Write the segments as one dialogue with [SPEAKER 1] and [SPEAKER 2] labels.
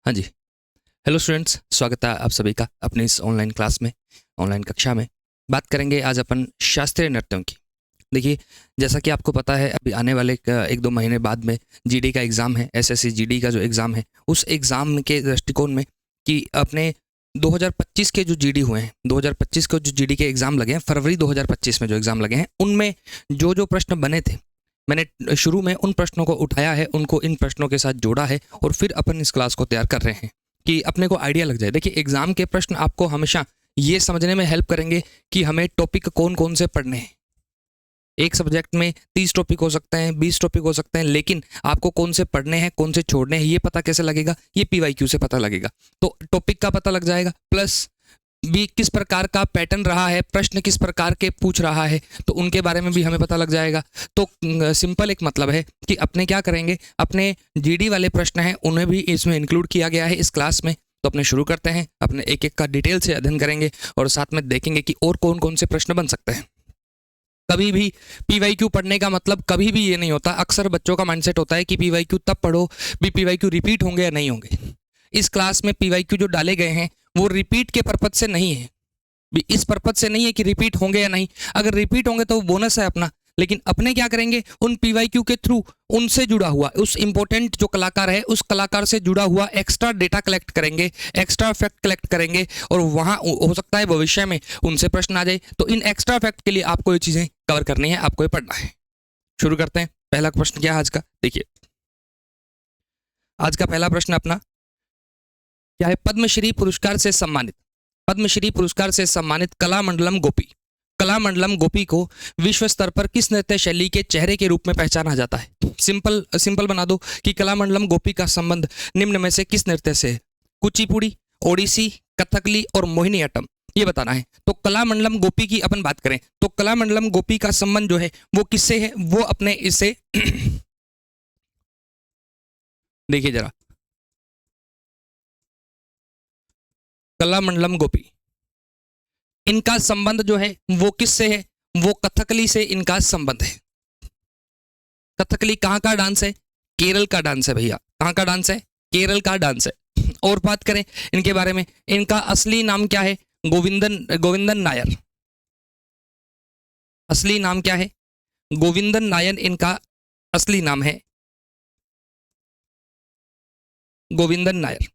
[SPEAKER 1] हाँ जी। Hello students, स्वागत है आप सभी का अपनी इस ऑनलाइन क्लास में, ऑनलाइन कक्षा में। बात करेंगे आज अपन शास्त्रीय नृत्यों की। देखिए, जैसा कि आपको पता है अभी आने वाले एक दो महीने बाद में जीडी का एग्ज़ाम है, एसएससी जीडी का जो एग्ज़ाम है, उस एग्ज़ाम के दृष्टिकोण में कि अपने 2025 के जो जीडी हुए हैं, 2025 को जो जीडी के एग्ज़ाम लगे हैं, फरवरी 2025 में जो एग्ज़ाम लगे हैं, उनमें जो प्रश्न बने थे, मैंने शुरू में उन प्रश्नों को उठाया है, उनको इन प्रश्नों के साथ जोड़ा है और फिर अपन इस क्लास को तैयार कर रहे हैं कि अपने को आइडिया लग जाए। देखिए, एग्जाम के प्रश्न आपको हमेशा ये समझने में हेल्प करेंगे कि हमें टॉपिक कौन कौन से पढ़ने हैं। एक सब्जेक्ट में 30 टॉपिक हो सकते हैं, 20 टॉपिक हो सकते हैं, लेकिन आपको कौन से पढ़ने हैं, कौन से छोड़ने हैं, ये पता कैसे लगेगा? ये पीवाईक्यू से पता लगेगा। तो टॉपिक का पता लग जाएगा, प्लस भी किस प्रकार का पैटर्न रहा है, प्रश्न किस प्रकार के पूछ रहा है, तो उनके बारे में भी हमें पता लग जाएगा। तो सिंपल एक मतलब है कि अपने क्या करेंगे, अपने जीडी वाले प्रश्न हैं उन्हें भी इसमें इंक्लूड किया गया है इस क्लास में। तो अपने शुरू करते हैं, अपने एक एक का डिटेल से अध्ययन करेंगे और साथ में देखेंगे कि और कौन कौन से प्रश्न बन सकते हैं। कभी भी पीवाईक्यू पढ़ने का मतलब कभी भी ये नहीं होता। अक्सर बच्चों का माइंडसेट होता है कि पीवाईक्यू तब पढ़ो भी पीवाईक्यू रिपीट होंगे या नहीं होंगे। इस क्लास में पीवाईक्यू जो डाले गए हैं वो रिपीट के पर्पज से नहीं है, इस पर्पज से नहीं है कि रिपीट होंगे या नहीं। अगर रिपीट होंगे तो वो बोनस है अपना, लेकिन अपने क्या करेंगे, उन पीवाईक्यू के थ्रू उनसे जुड़ा हुआ उस इंपॉर्टेंट जो कलाकार है उस कलाकार से जुड़ा हुआ एक्स्ट्रा डेटा कलेक्ट करेंगे, एक्स्ट्रा फैक्ट कलेक्ट करेंगे और वहाँ हो सकता है भविष्य में उनसे प्रश्न आ जाए। तो इन एक्स्ट्रा फैक्ट के लिए आपको ये चीज़ें कवर करनी है, आपको ये पढ़ना है। शुरू करते हैं। पहला प्रश्न क्या है आज का, देखिए आज का पहला प्रश्न अपना क्या है, पद्मश्री पुरस्कार से सम्मानित, पद्मश्री पुरस्कार से सम्मानित कलामंडलम गोपी, कलामंडलम गोपी को विश्व स्तर पर किस नृत्य शैली के चेहरे के रूप में पहचाना जाता है? सिंपल बना दो कि कलामंडलम गोपी का संबंध निम्न में से किस नृत्य से है? कुचिपुड़ी, ओडिसी, कथकली और मोहिनीअट्टम, ये बताना है। तो कलामंडलम गोपी की अपन बात करें तो कलामंडलम गोपी का संबंध जो है वो किससे है? वो अपने इसे देखिए जरा, कलामंडलम गोपी, इनका संबंध जो है वो किससे है? वो कथकली से इनका संबंध है। कथकली कहाँ का डांस है? केरल का डांस है भैया। कहाँ का डांस है? केरल का डांस है। और बात करें इनके बारे में, इनका असली नाम क्या है? गोविंदन नायर। असली नाम क्या है? गोविंदन नायर इनका असली नाम है, गोविंदन नायर।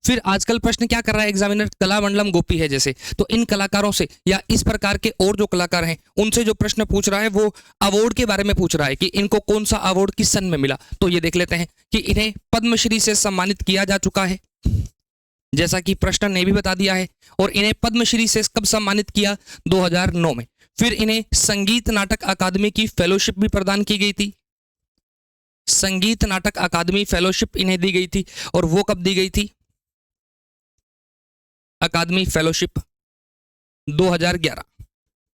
[SPEAKER 1] फिर आजकल प्रश्न क्या कर रहा है एग्जामिनर, कलामंडलम गोपी है जैसे, तो इन कलाकारों से या इस प्रकार के और जो कलाकार हैं उनसे जो प्रश्न पूछ रहा है वो अवार्ड के बारे में पूछ रहा है कि इनको कौन सा अवार्ड किस सन में मिला। तो ये देख लेते हैं कि इन्हें पद्मश्री से सम्मानित किया जा चुका है, जैसा कि प्रश्न ने भी बता दिया है। और इन्हें पद्मश्री से कब सम्मानित किया? 2009 में। फिर इन्हें संगीत नाटक अकादमी की फेलोशिप भी प्रदान की गई थी, संगीत नाटक अकादमी फेलोशिप इन्हें दी गई थी। और वो कब दी गई थी? अकादमी फेलोशिप 2011।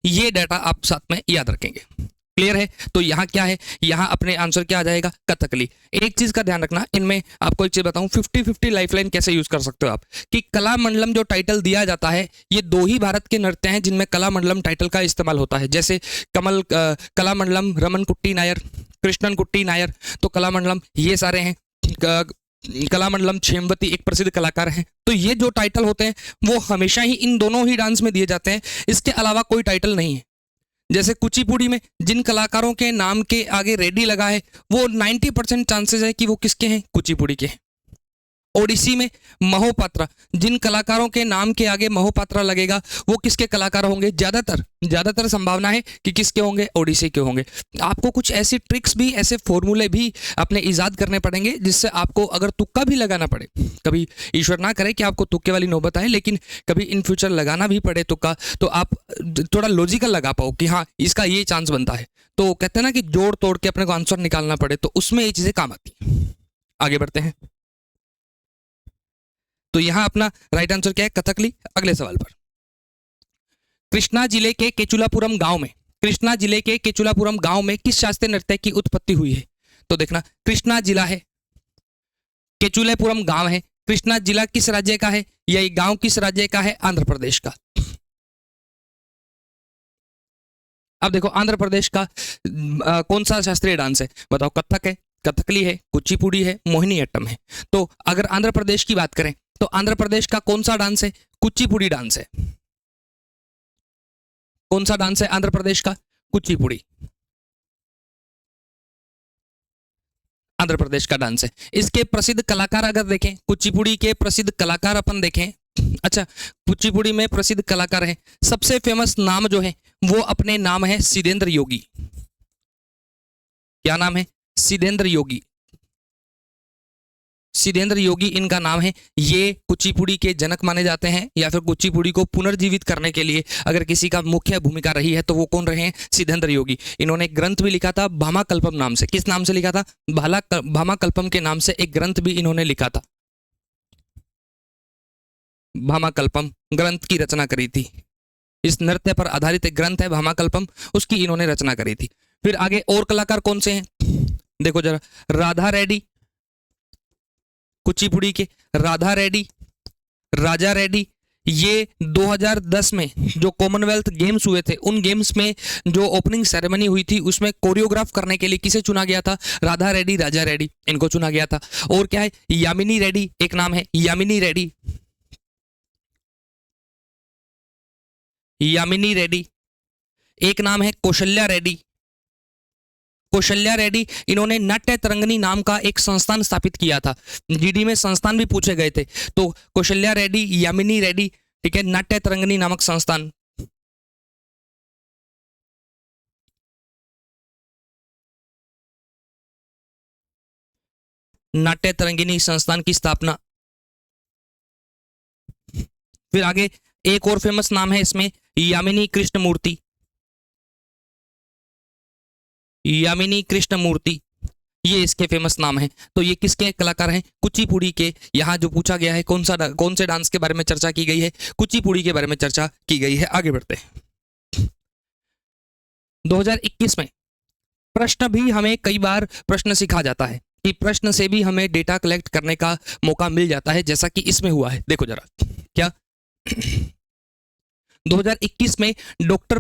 [SPEAKER 1] ये डाटा आप साथ में याद रखेंगे। क्लियर है? तो यहाँ क्या है, यहाँ अपने आंसर क्या आ जाएगा? कथकली। एक चीज का ध्यान रखना, इनमें आपको एक चीज बताऊं, 50-50 लाइफलाइन कैसे यूज कर सकते हो आप, कि कलामंडलम जो टाइटल दिया जाता है ये दो ही भारत के नृत्य हैं जिनमें कलामंडलम टाइटल का इस्तेमाल होता है। जैसे कलामंडलम रमन कुट्टी नायर, कृष्णन कुट्टी नायर, तो कलामंडलम ये सारे हैं। कलामंडलम छेमवती एक प्रसिद्ध कलाकार हैं। तो ये जो टाइटल होते हैं वो हमेशा ही इन दोनों ही डांस में दिए जाते हैं, इसके अलावा कोई टाइटल नहीं है। जैसे कुचिपुड़ी में जिन कलाकारों के नाम के आगे रेड्डी लगा है वो 90% चांसेस है कि वो किसके हैं? कुचिपुड़ी के हैं। ओडिसी में महोपात्रा, जिन कलाकारों के नाम के आगे महोपात्रा लगेगा वो किसके कलाकार होंगे? ज्यादातर संभावना है कि किसके होंगे? ओडिसी के होंगे। आपको कुछ ऐसी ट्रिक्स भी, ऐसे फॉर्मूले भी अपने इजाद करने पड़ेंगे जिससे आपको अगर तुक्का भी लगाना पड़े, कभी ईश्वर ना करे कि आपको तुक्के वाली नौबत आए, लेकिन कभी इन फ्यूचर लगाना भी पड़े तुक्का, तो आप थोड़ा लॉजिकल लगा पाओ कि हाँ इसका ये चांस बनता है। तो कहते हैं ना कि जोड़ तोड़ के अपने को आंसर निकालना पड़े, तो उसमें ये चीजें काम आती है। आगे बढ़ते हैं। तो यहां अपना राइट आंसर क्या है? कथकली। अगले सवाल पर, कृष्णा जिले के केचुलापुरम गांव में, कृष्णा जिले के केचुलापुरम गांव में किस शास्त्रीय नृत्य की उत्पत्ति हुई है? तो देखना, कृष्णा जिला है, केचुलापुरम गांव है। कृष्णा जिला किस राज्य का है? यह गांव किस राज्य का है? आंध्र प्रदेश का। अब देखो आंध्र प्रदेश का कौन सा शास्त्रीय डांस है? बताओ। कथक है, कथकली है, कुचिपुड़ी है, मोहिनीअट्टम है। तो अगर आंध्र प्रदेश की बात करें तो आंध्र प्रदेश का कौन सा डांस है? कुचिपुड़ी डांस है। कौन सा डांस है आंध्र प्रदेश का? कुचिपुड़ी, आंध्र प्रदेश का डांस है। इसके प्रसिद्ध कलाकार अगर देखें, कुचिपुड़ी के प्रसिद्ध कलाकार अपन देखें, अच्छा कुचिपुड़ी में प्रसिद्ध कलाकार है, सबसे फेमस नाम जो है वो अपने नाम है सिद्धेंद्र योगी। क्या नाम है? सिद्धेंद्र योगी। सिद्धेंद्र योगी इनका नाम है। ये कुचिपुड़ी के जनक माने जाते हैं, या फिर कुचिपुड़ी को पुनर्जीवित करने के लिए अगर किसी का मुख्य भूमिका रही है तो वो कौन रहे हैं? सिद्धेंद्र योगी। इन्होंने एक ग्रंथ भी लिखा था भामाकल्पम नाम से। किस नाम से लिखा था? भामाकल्पम के नाम से एक ग्रंथ भी इन्होंने लिखा था। भामाकल्पम ग्रंथ की रचना करी थी। इस नृत्य पर आधारित एक ग्रंथ है भामाकल्पम, उसकी इन्होंने रचना करी थी। फिर आगे और कलाकार कौन से हैं देखो जरा। राधा रेड्डी, कुचिपुड़ी के राधा रेड्डी, राजा रेड्डी, ये 2010 में जो कॉमनवेल्थ गेम्स हुए थे उन गेम्स में जो ओपनिंग सेरेमनी हुई थी उसमें कोरियोग्राफ करने के लिए किसे चुना गया था? राधा रेड्डी, राजा रेड्डी, इनको चुना गया था। और क्या है? यामिनी रेड्डी एक नाम है, यामिनी रेड्डी, यामिनी रेड्डी। एक नाम है कौशल्या रेड्डी। कौशल्या रेड्डी इन्होंने नाट्य तरंगिणी नाम का एक संस्थान स्थापित किया था। जीडी में संस्थान भी पूछे गए थे। तो कौशल्या रेड्डी, यामिनी रेड्डी, ठीक है, नाट्य तरंगिणी नामक संस्थान। नाट्य तरंगिणी संस्थान की स्थापना। फिर आगे एक और फेमस नाम है इसमें, यामिनी कृष्णमूर्ति। यामिनी कृष्णमूर्ति, ये इसके फेमस नाम है। तो ये किसके कलाकार हैं? कुचिपुड़ी के। यहाँ जो पूछा गया है कौन से डांस के बारे में चर्चा की गई है? कुचिपुड़ी के बारे में चर्चा की गई है। आगे बढ़ते हैं। 2021 में प्रश्न भी हमें कई बार प्रश्न सिखा जाता है कि प्रश्न से भी हमें डेटा कलेक्ट करने का मौका मिल जाता है, जैसा कि इसमें हुआ है। देखो जरा क्या 2021 में डॉक्टर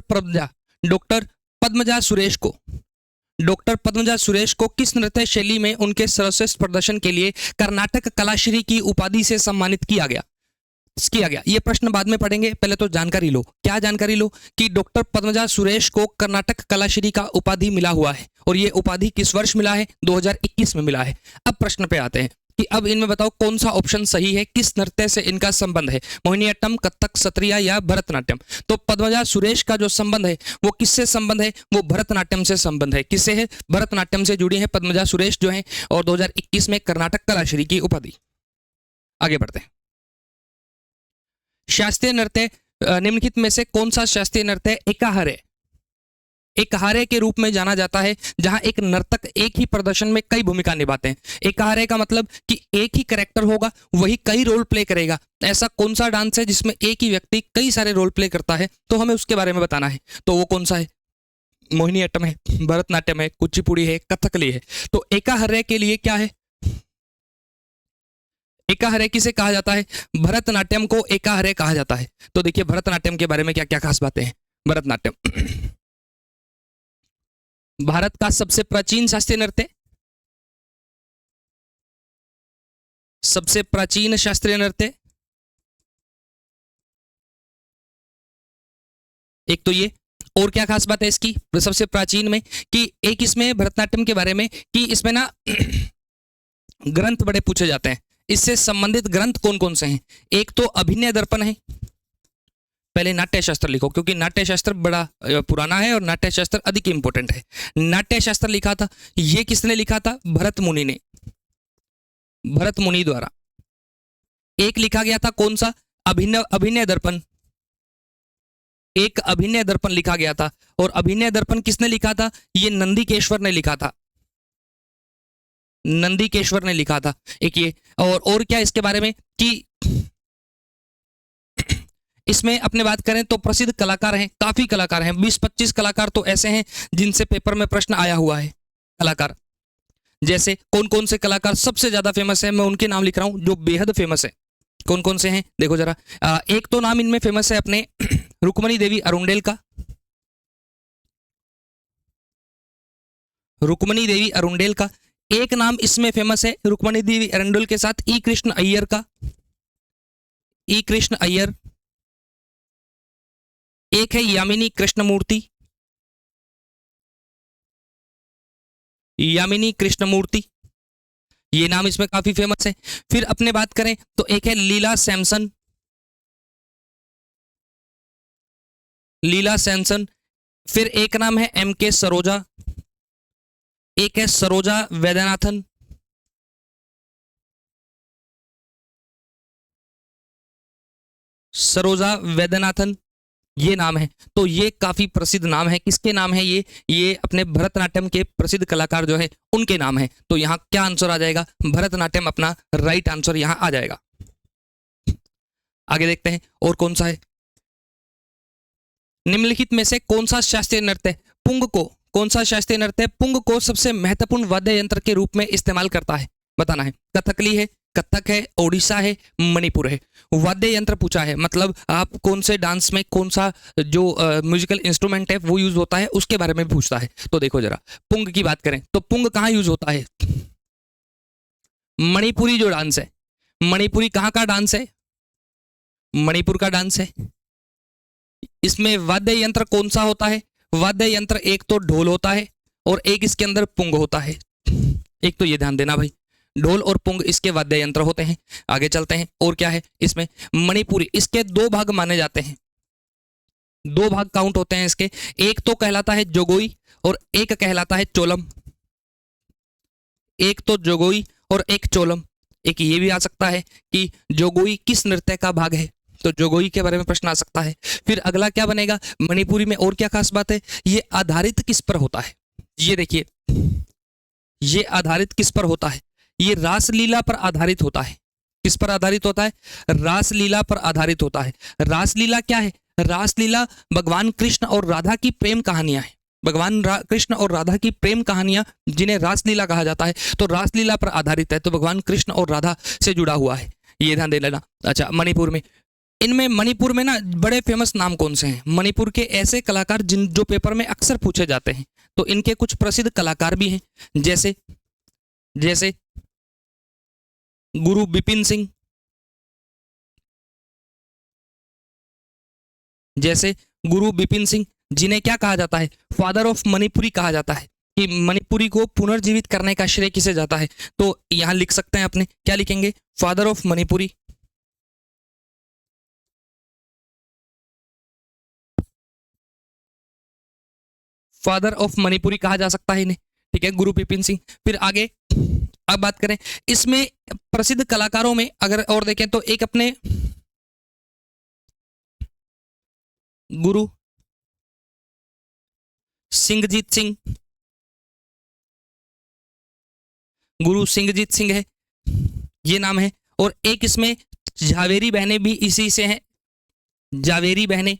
[SPEAKER 1] पद्मजा सुरेश को किस नृत्य शैली में उनके सर्वश्रेष्ठ प्रदर्शन के लिए कर्नाटक कलाश्री की उपाधि से सम्मानित किया गया? ये प्रश्न बाद में पढ़ेंगे, पहले तो जानकारी लो। क्या जानकारी लो? कि डॉक्टर पद्मजा सुरेश को कर्नाटक कलाश्री का उपाधि मिला हुआ है, और ये उपाधि किस वर्ष मिला है? 2021 में मिला है। अब प्रश्न पे आते हैं कि अब इनमें बताओ कौन सा ऑप्शन सही है, किस नृत्य से इनका संबंध है? मोहिनीअट्टम, कथक, सत्रिया या भरतनाट्यम? तो पद्मजा सुरेश का जो संबंध है वो किससे संबंध है? वो भरतनाट्यम से संबंध है। किससे है? भरतनाट्यम से जुड़ी है पद्मजा सुरेश जो है, और 2021 में कर्नाटक कलाश्री की उपाधि। आगे बढ़ते हैं। शास्त्रीय नृत्य निम्नलिखित में से कौन सा शास्त्रीय नृत्य एकाहारे एकाहारे के रूप में जाना जाता है, जहां एक नर्तक एक ही प्रदर्शन में कई भूमिका निभाते हैं? एकाहारे का मतलब कि एक ही कैरेक्टर होगा, वही कई रोल प्ले करेगा। ऐसा कौन सा डांस है जिसमें एक ही व्यक्ति कई सारे रोल प्ले करता है? तो हमें उसके बारे में बताना है। तो वो कौन सा है? मोहिनीअट्टम है, भरतनाट्यम है, कुचिपुड़ी है, कथकली है। तो एकाहारे के लिए क्या है? एकाहारे किसे कहा जाता है? भरतनाट्यम को एकाहारे कहा जाता है। तो देखिए भरतनाट्यम के बारे में क्या क्या खास बातें हैं। भरतनाट्यम भारत का सबसे प्राचीन शास्त्रीय नृत्य, सबसे प्राचीन शास्त्रीय नृत्य। एक तो ये, और क्या खास बात है इसकी सबसे प्राचीन में? कि एक इसमें भरतनाट्यम के बारे में कि इसमें ना ग्रंथ बड़े पूछे जाते हैं। इससे संबंधित ग्रंथ कौन कौन से हैं? एक तो अभिनय दर्पण है। पहले नाट्य शास्त्र लिखो, क्योंकि नाट्य शास्त्र बड़ा पुराना है और नाट्य शास्त्र अधिक इंपॉर्टेंट है। नाट्य शास्त्र लिखा था, ये किसने लिखा था? भरत मुनि ने, भरत मुनि द्वारा। एक लिखा गया था कौन सा? अभिनय दर्पण। एक अभिनय दर्पण लिखा गया था, और अभिनय दर्पण किसने लिखा था? ये नंदीकेश्वर ने लिखा था, नंदीकेश्वर ने लिखा था। एक ये, और क्या इसके बारे में कि इसमें अपने बात करें तो प्रसिद्ध कलाकार हैं, काफी कलाकार हैं, 20-25 कलाकार तो ऐसे हैं जिनसे पेपर में प्रश्न आया हुआ है। कलाकार जैसे कौन कौन से कलाकार सबसे ज्यादा फेमस है, मैं उनके नाम लिख रहा हूं जो बेहद फेमस है। कौन कौन से हैं देखो जरा। एक तो नाम इनमें फेमस है अपने रुक्मणी देवी अरुंडेल का, रुक्मणी देवी अरुंडेल का। एक नाम इसमें फेमस है रुक्मणी देवी एरंडोल के साथ ई कृष्ण अय्यर का, ई कृष्ण अय्यर। एक है यामिनी कृष्णमूर्ति, यामिनी कृष्णमूर्ति, ये नाम इसमें काफी फेमस है। फिर अपने बात करें तो एक है लीला सैमसन, लीला सैमसन। फिर एक नाम है एम के सरोजा, एक है सरोजा वैद्यनाथन, सरोजा वैद्यनाथन, ये नाम है। तो ये काफी प्रसिद्ध नाम है। किसके नाम है ये अपने भरतनाट्यम के प्रसिद्ध कलाकार जो है उनके नाम है। तो यहाँ क्या आंसर आ जाएगा? भरतनाट्यम अपना राइट आंसर यहाँ आ जाएगा। आगे देखते हैं और कौन सा है। निम्नलिखित में से कौन सा शास्त्रीय नृत्य पुंग को, कौन सा शास्त्रीय नृत्य पुंग को सबसे महत्वपूर्ण वाद्य यंत्र के रूप में इस्तेमाल करता है? बताना है। कथकली है, कथक है, ओडिशा है, मणिपुर है। वाद्य यंत्र पूछा है, मतलब आप कौन से डांस में कौन सा जो म्यूजिकल इंस्ट्रूमेंट है वो यूज होता है उसके बारे में पूछता है। तो देखो जरा, पुंग की बात करें तो पुंग कहाँ यूज होता है? मणिपुरी जो डांस है, मणिपुरी कहाँ का डांस है? मणिपुर का डांस है। इसमें वाद्य यंत्र कौन सा होता है? वाद्य यंत्र एक तो ढोल होता है और एक इसके अंदर पुंग होता है। एक तो ये ध्यान देना भाई, ढोल और पुंग इसके वाद्य यंत्र होते हैं। आगे चलते हैं और क्या है इसमें। मणिपुरी, इसके दो भाग माने जाते हैं, दो भाग काउंट होते हैं इसके। एक तो कहलाता है जोगोई और एक कहलाता है चोलम। एक तो जोगोई और एक चोलम। एक ये भी आ सकता है कि जोगोई किस नृत्य का भाग है, तो जोगोई के बारे में प्रश्न आ सकता है। फिर अगला क्या बनेगा, मणिपुरी में और क्या खास बात है, ये आधारित किस पर होता है? ये देखिए, ये आधारित किस पर होता है? ये रासलीला पर आधारित होता है। किस पर आधारित होता है? रासलीला पर आधारित होता है। रासलीला क्या है? रासलीला भगवान कृष्ण और राधा की प्रेम कहानियां हैं। भगवान कृष्ण और राधा की प्रेम कहानियां जिन्हें रासलीला कहा जाता है, तो रासलीला पर आधारित है, तो भगवान कृष्ण और राधा से जुड़ा हुआ है। ये ध्यान दे लेना। अच्छा, मणिपुर में, इनमें मणिपुर में ना बड़े फेमस नाम कौन से हैं? मणिपुर के ऐसे कलाकार जिन जो पेपर में अक्सर पूछे जाते हैं, तो इनके कुछ प्रसिद्ध कलाकार भी हैं, जैसे जैसे गुरु बिपिन सिंह, जैसे गुरु बिपिन सिंह, जिन्हें क्या कहा जाता है? फादर ऑफ मणिपुरी कहा जाता है, कि मणिपुरी को पुनर्जीवित करने का श्रेय किसे जाता है? तो यहां लिख सकते हैं अपने, क्या लिखेंगे? Father of Manipuri. Father of Manipuri कहा जा सकता है इन्हें, ठीक है, गुरु बिपिन सिंह। फिर आगे अब बात करें इसमें प्रसिद्ध कलाकारों में, अगर और देखें तो एक अपने गुरु सिंहजीत सिंह, गुरु सिंहजीत सिंह है, ये नाम है। और एक इसमें झावेरी बहनें भी इसी से हैं, जावेरी बहनें,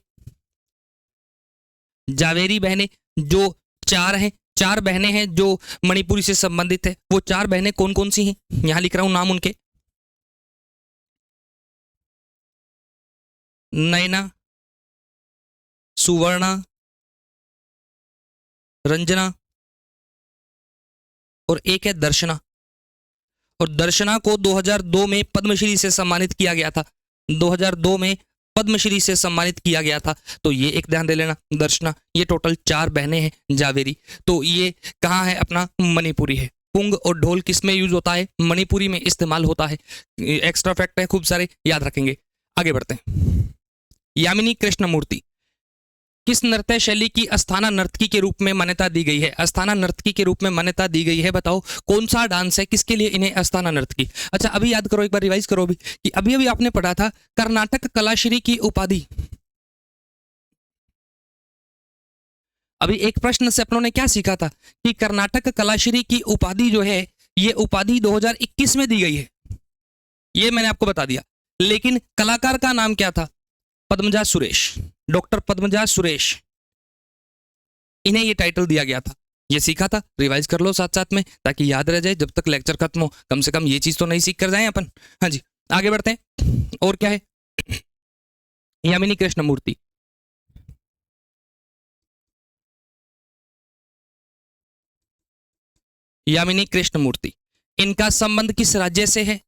[SPEAKER 1] जावेरी बहनें जो चार हैं, चार बहनें हैं जो मणिपुरी से संबंधित है। वो चार बहनें कौन कौन सी हैं? यहां लिख रहा हूं नाम उनके। नैना, सुवर्णा, रंजना और एक है दर्शना। और दर्शना को 2002 में पद्मश्री से सम्मानित किया गया था। 2002 में पद्मश्री से सम्मानित किया गया था। तो ये एक ध्यान दे लेना, दर्शना। ये टोटल चार बहनें हैं जावेरी। तो ये कहाँ है? अपना मणिपुरी है। पुंग और ढोल किस में यूज होता है? मणिपुरी में इस्तेमाल होता है। एक्स्ट्रा फैक्ट है खूब सारे, याद रखेंगे। आगे बढ़ते हैं। यामिनी कृष्णमूर्ति किस नृत्य शैली की अस्थाना नर्तकी के रूप में मान्यता दी गई है? अस्थाना नर्तकी के रूप में मान्यता दी गई है, बताओ कौन सा डांस है, किसके लिए इन्हें अस्थाना नर्तकी? अच्छा, अभी याद करो, एक बार रिवाइज करो अभी, कि अभी अभी आपने पढ़ा था कर्नाटक कलाश्री की उपाधि। अभी एक प्रश्न से अपनों ने क्या सीखा था कि कर्नाटक कलाश्री की उपाधि जो है, ये उपाधि 2021 में दी गई है, ये मैंने आपको बता दिया। लेकिन कलाकार का नाम क्या था? पद्मजा सुरेश, डॉक्टर पद्मजा सुरेश, इन्हें ये टाइटल दिया गया था। ये सीखा था, रिवाइज कर लो साथ साथ में, ताकि याद रह जाए जब तक लेक्चर खत्म हो। कम से कम ये चीज तो नहीं सीख कर जाए अपन। हाँ जी, आगे बढ़ते हैं। और क्या है? यामिनी कृष्णमूर्ति, यामिनी कृष्णमूर्ति, इनका संबंध किस राज्य से है?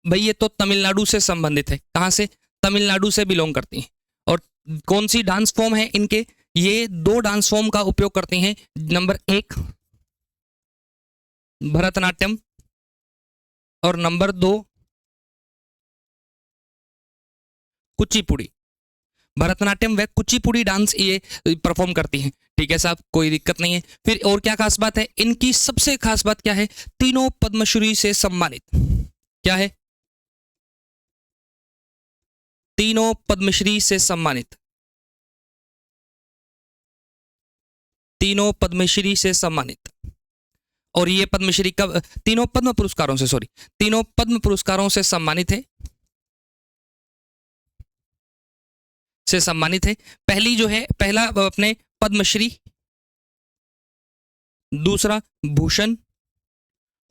[SPEAKER 1] भाई ये तो तमिलनाडु से संबंधित है। कहाँ से? तमिलनाडु से बिलोंग करती हैं। और कौन सी डांस फॉर्म है इनके? ये दो डांस फॉर्म का उपयोग करती हैं। नंबर 1 भरतनाट्यम और नंबर 2 कुचिपुड़ी। भरतनाट्यम व कुचिपुड़ी डांस ये परफॉर्म करती हैं। ठीक है साहब, कोई दिक्कत नहीं है। फिर और क्या खास बात है इनकी? सबसे खास बात क्या है? तीनों पद्मश्री से सम्मानित। क्या है? तीनों पद्मश्री से सम्मानित। तीनों पद्मश्री से सम्मानित। और ये पद्मश्री कब? तीनों पद्म पुरस्कारों से, सॉरी, तीनों पद्म पुरस्कारों से सम्मानित है। से सम्मानित है। पहली जो है, पहला अपने पद्मश्री, दूसरा भूषण,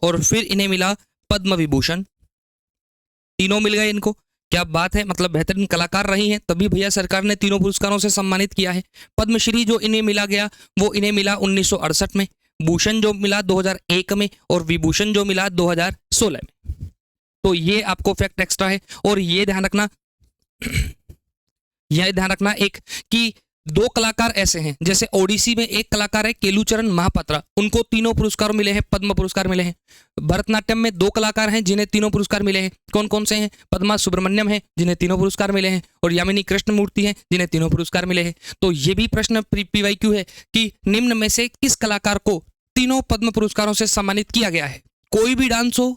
[SPEAKER 1] और फिर इन्हें मिला पद्म विभूषण। तीनों मिल गए इनको। क्या बात है, मतलब बेहतरीन कलाकार रही हैं, तभी भैया सरकार ने तीनों पुरस्कारों से सम्मानित किया है। पद्मश्री जो इन्हें मिला गया वो इन्हें मिला 1968 में, भूषण जो मिला 2001 में, और विभूषण जो मिला 2016 में। तो ये आपको फैक्ट एक्स्ट्रा है। और ये ध्यान रखना यह ध्यान रखना एक कि दो कलाकार ऐसे हैं, जैसे ओडिसी में एक कलाकार है केलुचरण महापात्रा, उनको तीनों पुरस्कार मिले हैं, पद्म पुरस्कार मिले हैं। भरतनाट्यम में दो कलाकार हैं जिन्हें तीनों पुरस्कार मिले हैं। कौन कौन से हैं? पद्मा सुब्रमण्यम है जिन्हें तीनों पुरस्कार मिले हैं, और यामिनी कृष्णमूर्ति हैं जिन्हें तीनों पुरस्कार मिले हैं। तो ये भी प्रश्न PYQ है कि निम्न में से किस कलाकार को तीनों पद्म पुरस्कारों से सम्मानित किया गया है? कोई भी डांस हो,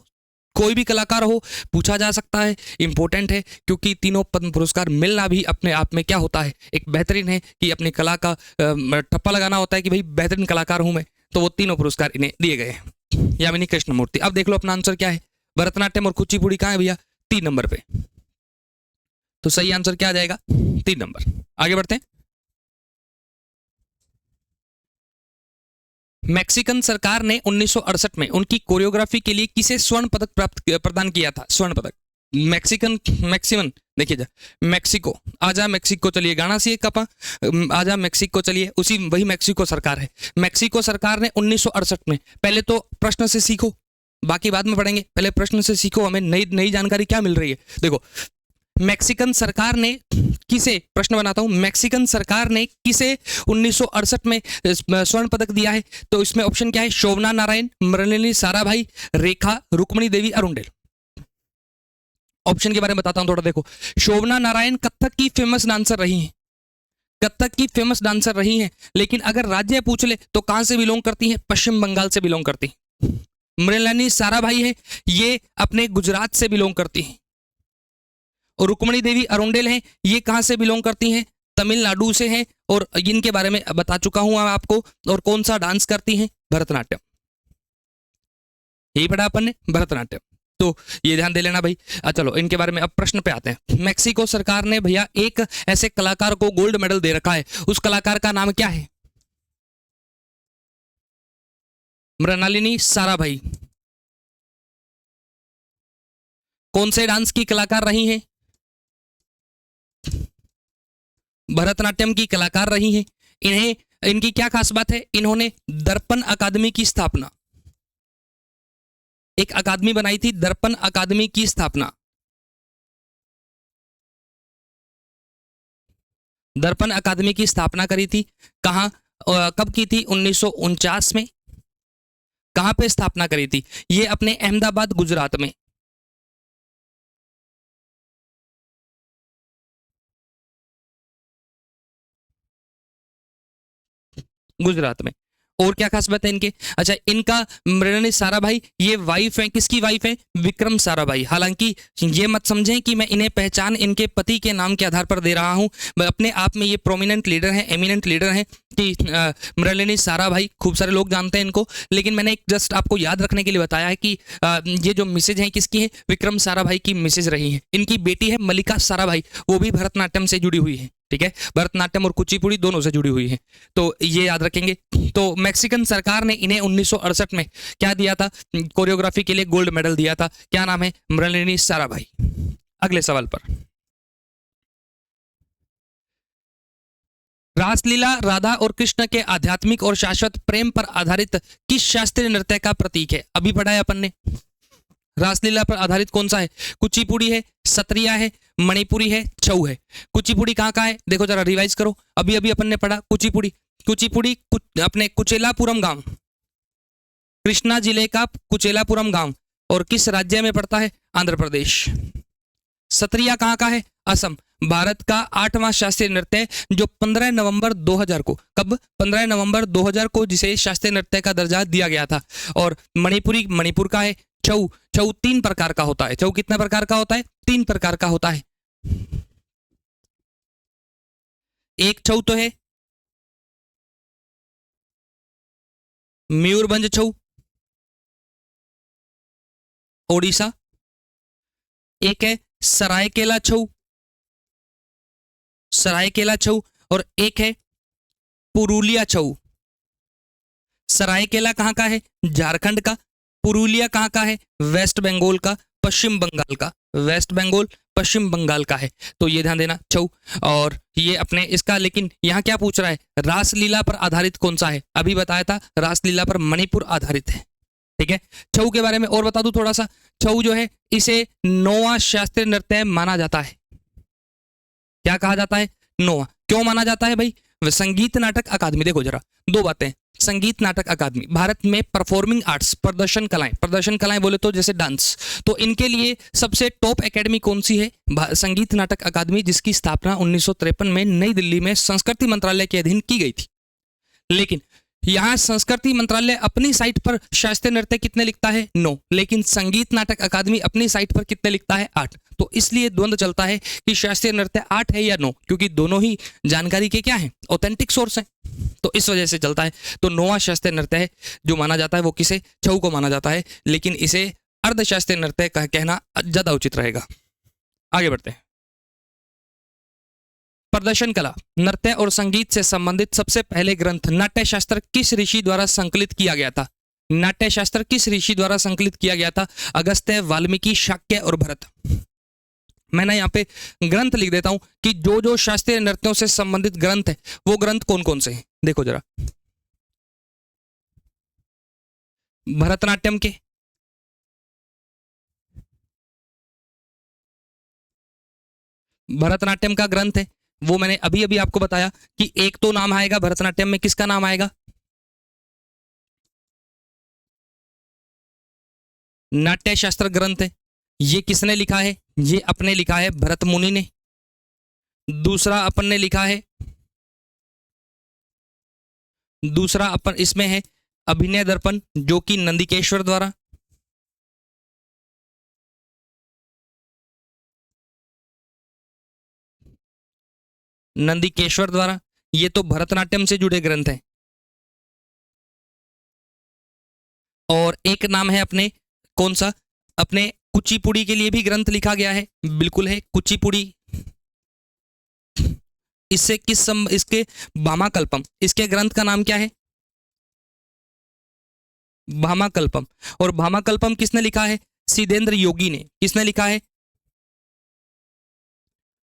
[SPEAKER 1] कोई भी कलाकार हो, पूछा जा सकता है। इंपॉर्टेंट है क्योंकि तीनों पद्म पुरस्कार मिलना भी अपने आप में क्या होता है, एक बेहतरीन है कि अपनी कला का ठप्पा लगाना होता है कि भाई बेहतरीन कलाकार हूं मैं। तो वो तीनों पुरस्कार इन्हें दिए गए हैं। यामिनी कृष्णमूर्ति। अब देख लो अपना आंसर क्या है। भरतनाट्यम और कुचिपुड़ी कहाँ है भैया? 3 नंबर पे। तो सही आंसर क्या आ जाएगा? 3 नंबर। आगे बढ़ते हैं। मैक्सिकन सरकार ने 1968 में उनकी कोरियोग्राफी के लिए किसे स्वर्ण पदक प्रदान किया था? स्वर्ण पदक। मैक्सिमन देखिए जा, मैक्सिको, आजा मैक्सिको, चलिए गाना सी कपा, आजा मैक्सिको, चलिए उसी वही मैक्सिको सरकार है। मैक्सिको सरकार ने 1968 में, पहले तो प्रश्न से सीखो, बाकी बाद में पढ़ेंगे, पहले प्रश्न से सीखो, हमें नई नई जानकारी क्या मिल रही है। देखो, मैक्सिकन सरकार ने किसे, प्रश्न बनाता हूं, मैक्सिकन सरकार ने किसे 1968 में स्वर्ण पदक दिया है? तो इसमें ऑप्शन क्या है? शोभना नारायण, मृणालिनी साराभाई, रेखा, रुक्मणी देवी अरुंडेल। ऑप्शन के बारे में बताता हूं थोड़ा। देखो, शोभना नारायण कथक की फेमस डांसर रही हैं, कथक की फेमस डांसर रही हैं, लेकिन अगर राज्य पूछ ले तो कहां से बिलोंग करती हैं? पश्चिम बंगाल से बिलोंग करती हैं। मृणालिनी साराभाई है, ये अपने गुजरात से बिलोंग करती हैं। और रुक्मणी देवी अरुंडेल हैं, ये कहां से बिलोंग करती हैं? तमिलनाडु से हैं, और इनके बारे में बता चुका हूं आपको। और कौन सा डांस करती हैं? भरतनाट्यम। यही पढ़ा अपन ने, भरतनाट्यम। तो ये ध्यान दे लेना भाई। चलो इनके बारे में अब प्रश्न पे आते हैं। मैक्सिको सरकार ने भैया एक ऐसे कलाकार को गोल्ड मेडल दे रखा है, उस कलाकार का नाम क्या है? मृणालिनी साराभाई। कौन से डांस की कलाकार रही हैं? भरतनाट्यम की कलाकार रही हैं। इन्हें, इनकी क्या खास बात है? इन्होंने दर्पण अकादमी की स्थापना, एक अकादमी बनाई थी, दर्पण अकादमी की स्थापना। दर्पण अकादमी की स्थापना करी थी। कहां, कब की थी? 1949 में। कहां पे स्थापना करी थी? ये अपने अहमदाबाद, गुजरात में। गुजरात में। और क्या खास बात है इनके? अच्छा, इनका मृणालिनी साराभाई, ये वाइफ है, किसकी वाइफ है? विक्रम साराभाई। हालांकि ये मत समझें कि मैं इन्हें पहचान इनके पति के नाम के आधार पर दे रहा हूं, अपने आप में ये प्रोमिनेंट लीडर हैं, एमिनेंट लीडर हैं कि मृणालिनी साराभाई, खूब सारे लोग जानते हैं इनको, लेकिन मैंने एक जस्ट आपको याद रखने के लिए बताया है कि ये जो मिसेज हैं किसकी है? विक्रम साराभाई की मिसेज रही हैं। इनकी बेटी है मल्लिका साराभाई, वो भी भरतनाट्यम से जुड़ी हुई है। ठीक है, भरतनाट्यम और कुचिपुड़ी दोनों से जुड़ी हुई है, तो ये याद रखेंगे। तो मैक्सिकन सरकार ने इन्हें 1968 में क्या दिया था? कोरियोग्राफी के लिए गोल्ड मेडल दिया था। क्या नाम है? मृणालिनी साराभाई। अगले सवाल पर। रासलीला राधा और कृष्ण के आध्यात्मिक और शाश्वत प्रेम पर आधारित किस शास्त्रीय नृत्य का प्रतीक है? अभी पढ़ा है अपन ने। रासलीला पर आधारित कौन सा है? कुचिपुड़ी है, सत्रिया है, मणिपुरी है, छऊ है। कुचिपुड़ी कहाँ का है? देखो जरा रिवाइज करो, अभी अभी अपन ने पढ़ा कुचिपुड़ी। कुचिपुड़ी अपने कुचेलापुरम गांव, कृष्णा जिले का कुचेलापुरम गांव, और किस राज्य में पड़ता है? आंध्र प्रदेश। सत्रिया कहाँ का है? असम। भारत का 8वां शास्त्रीय नृत्य जो 15 नवंबर 2000 को, कब? 15 नवंबर 2000 को जिसे शास्त्रीय नृत्य का दर्जा दिया गया था। और मणिपुरी मणिपुर का है। छऊ, छऊ 3 प्रकार का होता है। छऊ कितने प्रकार का होता है? 3 प्रकार का होता है। एक छऊ तो है मयूरभंज छऊ, ओडिशा। एक है सरायकेला छऊ, सरायकेला छऊ, और एक है पुरुलिया छऊ। सरायकेला कहाँ का है? झारखंड का। पुरुलिया कहाँ का है? वेस्ट बंगाल का, पश्चिम बंगाल का। वेस्ट बंगाल पश्चिम बंगाल का है। तो ये ध्यान देना छऊ। और ये अपने इसका, लेकिन यहाँ क्या पूछ रहा है? रासलीला पर आधारित कौन सा है? अभी बताया था रासलीला पर मणिपुर आधारित है। ठीक है, छऊ के बारे में और बता दूं थोड़ा सा। छऊ जो है इसे 9वां शास्त्रीय नृत्य माना जाता है। क्या कहा जाता है? 9वां। क्यों माना जाता है भाई? संगीत नाटक अकादमी, देखो जरा दो बातें। संगीत नाटक अकादमी, भारत में परफॉर्मिंग आर्ट्स, प्रदर्शन कलाएं, प्रदर्शन कलाएं बोले तो जैसे डांस, तो इनके लिए सबसे टॉप एकेडमी कौन सी है? संगीत नाटक अकादमी, जिसकी स्थापना 1953 में नई दिल्ली में संस्कृति मंत्रालय के अधीन की गई थी। लेकिन यहाँ संस्कृति मंत्रालय अपनी साइट पर शास्त्रीय नृत्य कितने लिखता है? 9। लेकिन संगीत नाटक अकादमी अपनी साइट पर कितने लिखता है? 8। तो इसलिए द्वंद्व चलता है कि शास्त्रीय नृत्य 8 है या 9, क्योंकि दोनों ही जानकारी के क्या है? ऑथेंटिक सोर्स है। तो इस वजह से चलता है। तो 9वां शास्त्रीय नृत्य है जो माना जाता है, वो किसे? छऊ को माना जाता है। लेकिन इसे अर्धशास्त्रीय नृत्य कहना ज्यादा उचित रहेगा। आगे बढ़ते हैं। प्रदर्शन कला, नृत्य और संगीत से संबंधित सबसे पहले ग्रंथ नाट्यशास्त्र किस ऋषि द्वारा संकलित किया गया था? नाट्यशास्त्र किस ऋषि द्वारा संकलित किया गया था? अगस्त्य, वाल्मीकि, शाक्य और भरत। मैंने यहाँ पे ग्रंथ लिख देता हूं कि जो जो शास्त्रीय नृत्यों से संबंधित ग्रंथ है वो ग्रंथ कौन कौन से हैं। देखो जरा, भरतनाट्यम के, भरतनाट्यम का ग्रंथ है, वो मैंने अभी अभी आपको बताया कि एक तो नाम आएगा भरतनाट्यम में, किसका नाम आएगा? नाट्यशास्त्र ग्रंथ है। ये किसने लिखा है? ये अपने लिखा है भरत मुनि ने। दूसरा अपन ने लिखा है, दूसरा अपन इसमें है अभिनय दर्पण, जो कि नंदिकेश्वर द्वारा। नंदिकेश्वर द्वारा। ये तो भरतनाट्यम से जुड़े ग्रंथ हैं। और एक नाम है अपने, कौन सा? अपने कुचिपुड़ी के लिए भी ग्रंथ लिखा गया है, बिल्कुल है कुचिपुड़ी। इससे इसके भामाकल्पम, इसके ग्रंथ का नाम क्या है? भामाकल्पम। और भामाकल्पम किसने लिखा है? सिद्धेंद्र योगी ने। किसने लिखा है?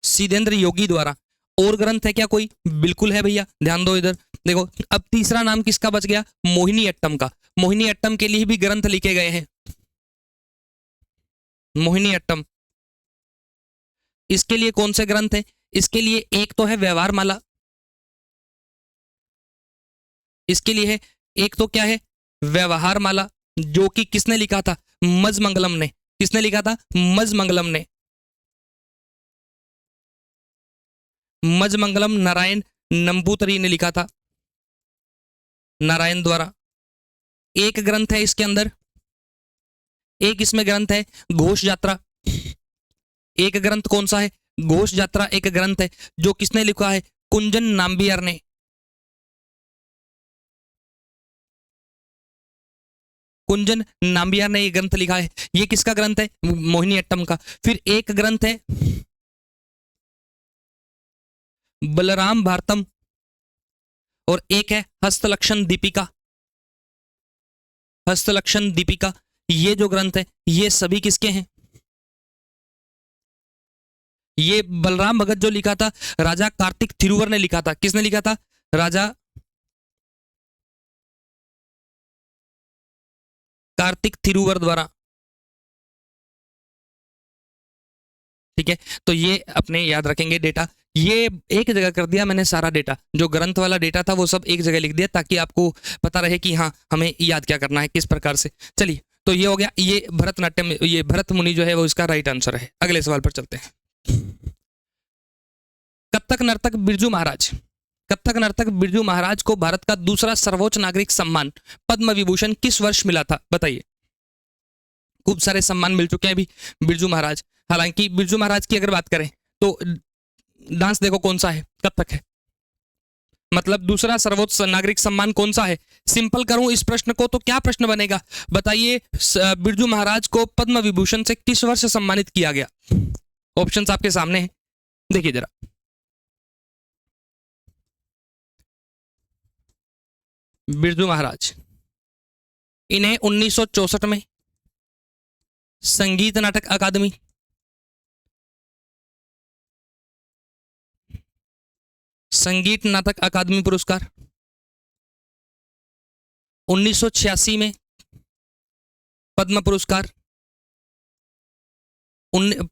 [SPEAKER 1] सिद्धेंद्र योगी द्वारा। और ग्रंथ है क्या कोई? बिल्कुल है भैया, ध्यान दो इधर। देखो अब तीसरा नाम किसका बच गया? मोहिनी अट्टम का। मोहिनी अट्टम के लिए भी ग्रंथ लिखे गए हैं। मोहिनी अट्टम, इसके लिए कौन से ग्रंथ है? इसके लिए एक तो है व्यवहार माला, इसके लिए है एक तो क्या है? व्यवहार माला, जो कि किसने लिखा था? मजमंगलम ने। किसने लिखा था? मजमंगलम ने। मजमंगलम नारायण नंबूतरी ने लिखा था, नारायण द्वारा। एक ग्रंथ है इसके अंदर, एक इसमें ग्रंथ है घोष यात्रा। एक ग्रंथ कौन सा है? घोष यात्रा एक ग्रंथ है, जो किसने लिखा है? कुंजन नाम्बियर ने। कुंजन नाम्बियर ने ये ग्रंथ लिखा है। ये किसका ग्रंथ है? मोहिनी अट्टम का। फिर एक ग्रंथ है बलराम भारतम, और एक है हस्तलक्षण दीपिका। हस्तलक्षण दीपिका, ये जो ग्रंथ है ये सभी किसके हैं? ये बलराम भगत जो लिखा था, राजा कार्तिक थिरुवर ने लिखा था। किसने लिखा था? राजा कार्तिक थिरुवर द्वारा। ठीक है, तो ये अपने याद रखेंगे डेटा। ये एक जगह कर दिया मैंने सारा डेटा, जो ग्रंथ वाला डेटा था वो सब एक जगह लिख दिया, ताकि आपको पता रहे कि हाँ हमें याद क्या करना है, किस प्रकार से। चलिए, तो ये हो गया, ये भरतनाट्यम, ये भरत मुनि जो है वो इसका राइट आंसर है। अगले सवाल पर चलते हैं। कथक नर्तक बिरजू महाराज, कथक नर्तक बिरजू महाराज को भारत का दूसरा सर्वोच्च नागरिक सम्मान पद्म विभूषण किस वर्ष मिला था? बताइए। खूब सारे सम्मान मिल चुके हैं अभी बिरजू महाराज। हालांकि बिरजू महाराज की अगर बात करें तो डांस देखो कौन सा है, कथक है। मतलब दूसरा सर्वोच्च नागरिक सम्मान कौन सा है? सिंपल करूं इस प्रश्न को तो क्या प्रश्न बनेगा? बताइए, बिरजू महाराज को पद्म विभूषण से किस वर्ष सम्मानित किया गया? ऑप्शंस आपके सामने है, देखिए जरा। बिरजू महाराज, इन्हें 1964 में संगीत नाटक अकादमी, संगीत नाटक अकादमी पुरस्कार, 1986 में पद्म पुरस्कार,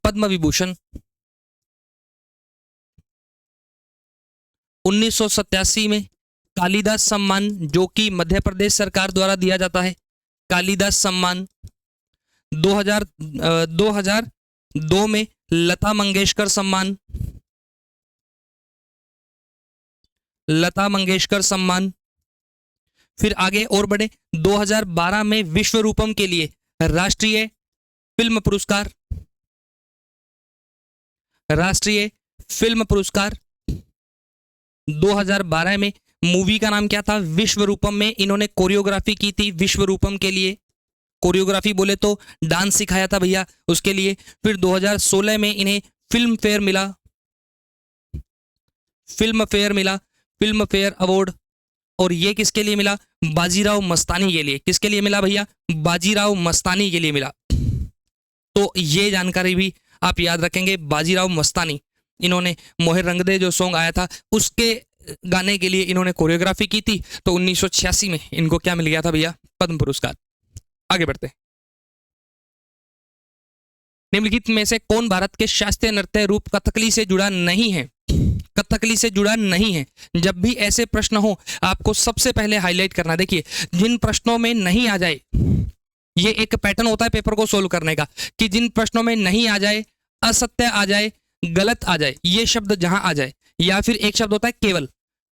[SPEAKER 1] पद्म विभूषण, 1987 में कालिदास सम्मान, जो कि मध्य प्रदेश सरकार द्वारा दिया जाता है, कालिदास सम्मान। 2002 में लता मंगेशकर सम्मान, लता मंगेशकर सम्मान। फिर आगे और बढ़े, 2012 में विश्व रूपम के लिए राष्ट्रीय फिल्म पुरस्कार, राष्ट्रीय फिल्म पुरस्कार। 2012 में मूवी का नाम क्या था? विश्व रूपम में इन्होंने कोरियोग्राफी की थी, विश्व रूपम के लिए। कोरियोग्राफी बोले तो डांस सिखाया था भैया, उसके लिए। फिर 2016 में इन्हें फिल्म फेयर मिला, फिल्म फेयर मिला, फिल्म फेयर अवार्ड। और ये किसके लिए मिला? बाजीराव मस्तानी के लिए। किसके लिए मिला भैया? बाजीराव मस्तानी के लिए मिला। तो ये जानकारी भी आप याद रखेंगे, बाजीराव मस्तानी, इन्होंने मोहे रंग दे जो सॉन्ग आया था उसके गाने के लिए इन्होंने कोरियोग्राफी की थी। तो 1986 में इनको क्या मिल गया था भैया? पद्म पुरस्कार। आगे बढ़ते हैं। निम्नलिखित में से कौन भारत के शास्त्रीय नृत्य रूप कथकली से जुड़ा नहीं है? कथकली से जुड़ा नहीं है। जब भी ऐसे प्रश्न हो आपको सबसे पहले हाईलाइट करना, देखिए जिन प्रश्नों में नहीं आ जाए, ये एक पैटर्न होता है पेपर को सोल्व करने का, कि जिन प्रश्नों में नहीं आ जाए, असत्य आ जाए, गलत आ जाए, ये शब्द जहां आ जाए, या फिर एक शब्द होता है केवल।